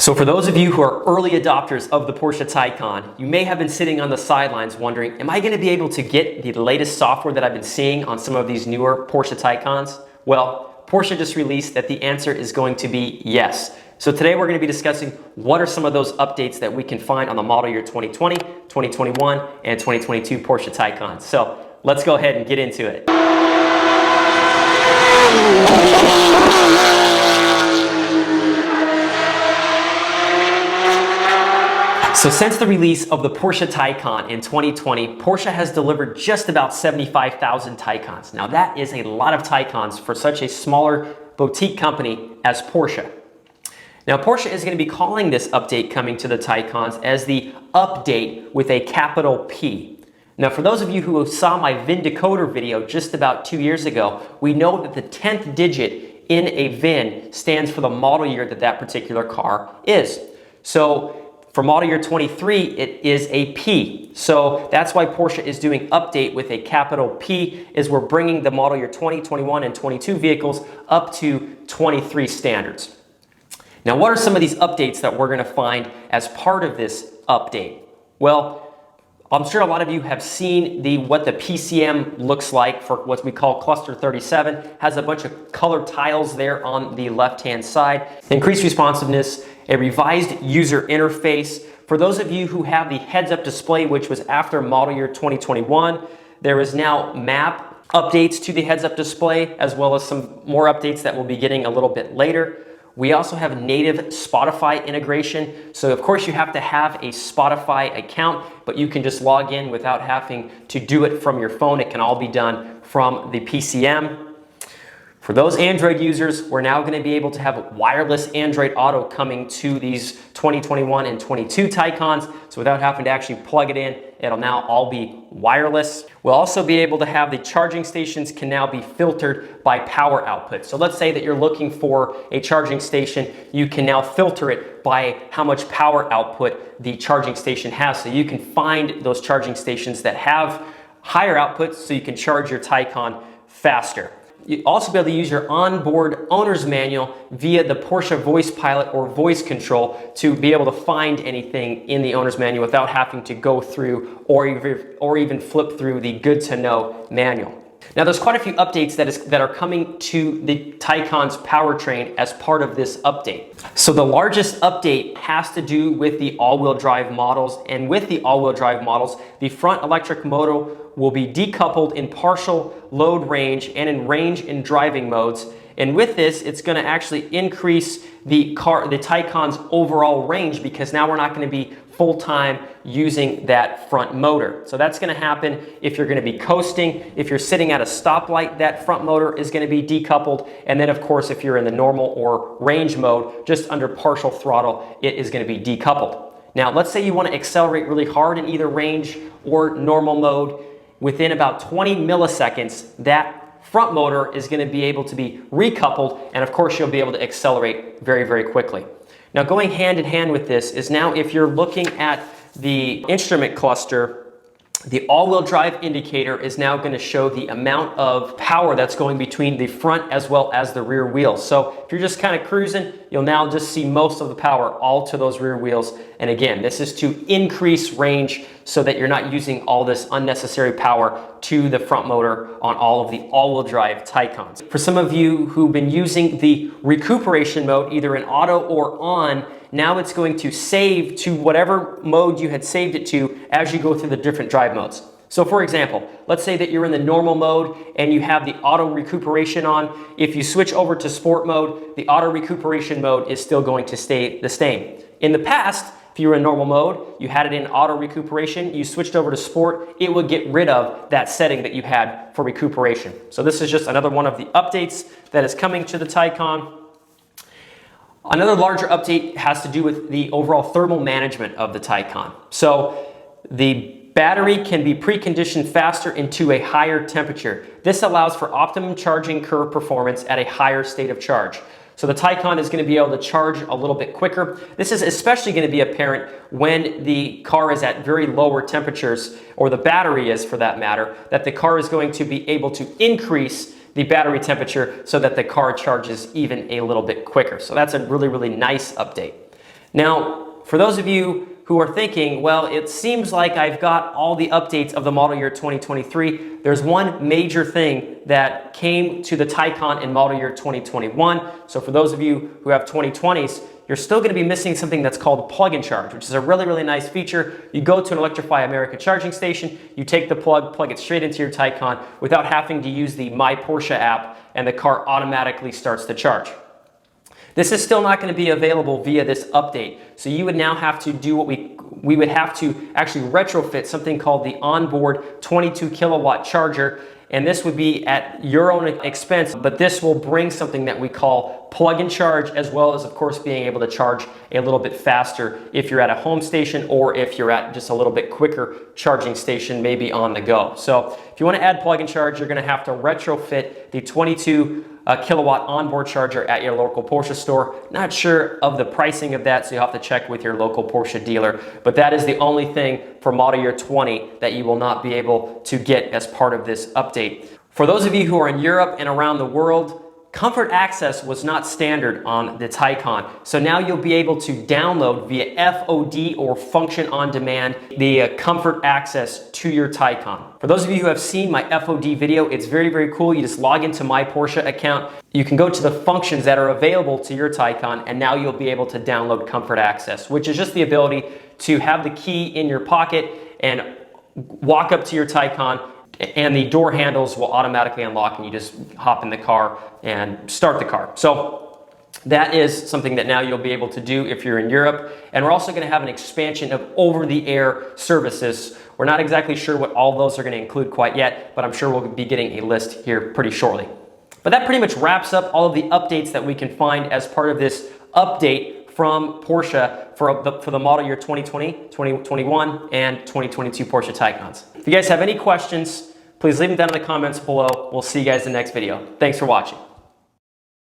So for those of you who are early adopters of the Porsche Taycan, you may have been sitting on the sidelines wondering, am I going to be able to get the latest software that I've been seeing on some of these newer Porsche Taycans? Well, Porsche just released that the answer is going to be yes. So today we're going to be discussing what are some of those updates that we can find on the model year 2020, 2021, and 2022 Porsche Taycans. So let's go ahead and get into it. So since the release of the Porsche Taycan in 2020, Porsche has delivered just about 75,000 Taycans. Now that is a lot of Taycans for such a smaller boutique company as Porsche. Now Porsche is going to be calling this update coming to the Taycans as the update with a capital P. Now for those of you who saw my VIN decoder video just about 2 years ago, we know that the 10th digit in a VIN stands for the model year that that particular car is. So for model year 23, it is a P. So that's why Porsche is doing update with a capital P, is we're bringing the model year 20, 21, and 22 vehicles up to 23 standards. Now, what are some of these updates that we're gonna find as part of this update? Well, I'm sure a lot of you have seen what the PCM looks like for what we call cluster 37. Has a bunch of color tiles there on the left-hand side. Increased responsiveness, a revised user interface. For those of you who have the heads-up display, which was after model year 2021, there is now map updates to the heads-up display, as well as some more updates that we'll be getting a little bit later. We also have native Spotify integration. So of course you have to have a Spotify account, but you can just log in without having to do it from your phone. It can all be done from the PCM. For those Android users, we're now going to be able to have wireless Android Auto coming to these 2021 and 22 Taycans. So without having to actually plug it in, it'll now all be wireless. We'll also be able to have the charging stations can now be filtered by power output. So let's say that you're looking for a charging station, you can now filter it by how much power output the charging station has. So you can find those charging stations that have higher outputs so you can charge your Taycan faster. You'll also be able to use your onboard owner's manual via the Porsche voice pilot or voice control to be able to find anything in the owner's manual without having to go through or even flip through the good to know manual. Now there's quite a few updates that are coming to the Taycan's powertrain as part of this update. So the largest update has to do with the all-wheel drive models, and with the all-wheel drive models, the front electric motor will be decoupled in partial load range and in range in driving modes. And with this, it's going to actually increase the Taycan's overall range, because now we're not going to be full-time using that front motor. So that's going to happen if you're going to be coasting. If you're sitting at a stoplight, that front motor is going to be decoupled. And then of course, if you're in the normal or range mode, just under partial throttle, it is going to be decoupled. Now, let's say you want to accelerate really hard in either range or normal mode. Within about 20 milliseconds, that front motor is going to be able to be recoupled, and of course you'll be able to accelerate very, very quickly. Now going hand in hand with this is now if you're looking at the instrument cluster, the all-wheel drive indicator is now going to show the amount of power that's going between the front as well as the rear wheels. So if you're just kind of cruising, you'll now just see most of the power all to those rear wheels. And again, this is to increase range so that you're not using all this unnecessary power to the front motor on all of the all-wheel drive Taycans. For some of you who've been using the recuperation mode, either in auto or on, now it's going to save to whatever mode you had saved it to as you go through the different drive modes. So for example, let's say that you're in the normal mode and you have the auto recuperation on. If you switch over to sport mode, the auto recuperation mode is still going to stay the same. In the past, if you were in normal mode, you had it in auto recuperation, you switched over to sport, it would get rid of that setting that you had for recuperation. So this is just another one of the updates that is coming to the Taycan. Another larger update has to do with the overall thermal management of the Taycan. So the battery can be preconditioned faster into a higher temperature. This allows for optimum charging curve performance at a higher state of charge. So the Taycan is going to be able to charge a little bit quicker. This is especially going to be apparent when the car is at very lower temperatures, or the battery is for that matter, that the car is going to be able to increase the battery temperature so that the car charges even a little bit quicker. So that's a really, really nice update. Now, for those of you who are thinking, well, it seems like I've got all the updates of the model year 2023. There's one major thing that came to the Taycan in model year 2021. So for those of you who have 2020s, you're still going to be missing something that's called plug and charge, which is a really, really nice feature. You go to an Electrify America charging station, you take the plug it straight into your Taycan without having to use the My Porsche app, and the car automatically starts to charge. This is still not going to be available via this update. So you would now have to do what we would have to actually retrofit something called the onboard 22 kilowatt charger. And this would be at your own expense, but this will bring something that we call plug and charge, as well as, of course, being able to charge a little bit faster if you're at a home station or if you're at just a little bit quicker charging station, maybe on the go. So if you want to add plug and charge, you're going to have to retrofit the 22 kilowatt onboard charger at your local Porsche store. Not sure of the pricing of that, so you'll have to check with your local Porsche dealer. But that is the only thing for model year 20 that you will not be able to get as part of this update. For those of you who are in Europe and around the world, Comfort Access was not standard on the Taycan. So now you'll be able to download via FOD or Function on Demand the Comfort Access to your Taycan. For those of you who have seen my FOD video, it's very, very cool. You just log into my Porsche account. You can go to the functions that are available to your Taycan, and now you'll be able to download Comfort Access, which is just the ability to have the key in your pocket and walk up to your Taycan, and the door handles will automatically unlock and you just hop in the car and start the car. So that is something that now you'll be able to do if you're in Europe. And we're also going to have an expansion of over-the-air services. We're not exactly sure what all those are going to include quite yet, but I'm sure we'll be getting a list here pretty shortly. But that pretty much wraps up all of the updates that we can find as part of this update from Porsche for the model year 2020, 2021, and 2022 Porsche Taycans. If you guys have any questions, please leave them down in the comments below. We'll see you guys in the next video. Thanks for watching.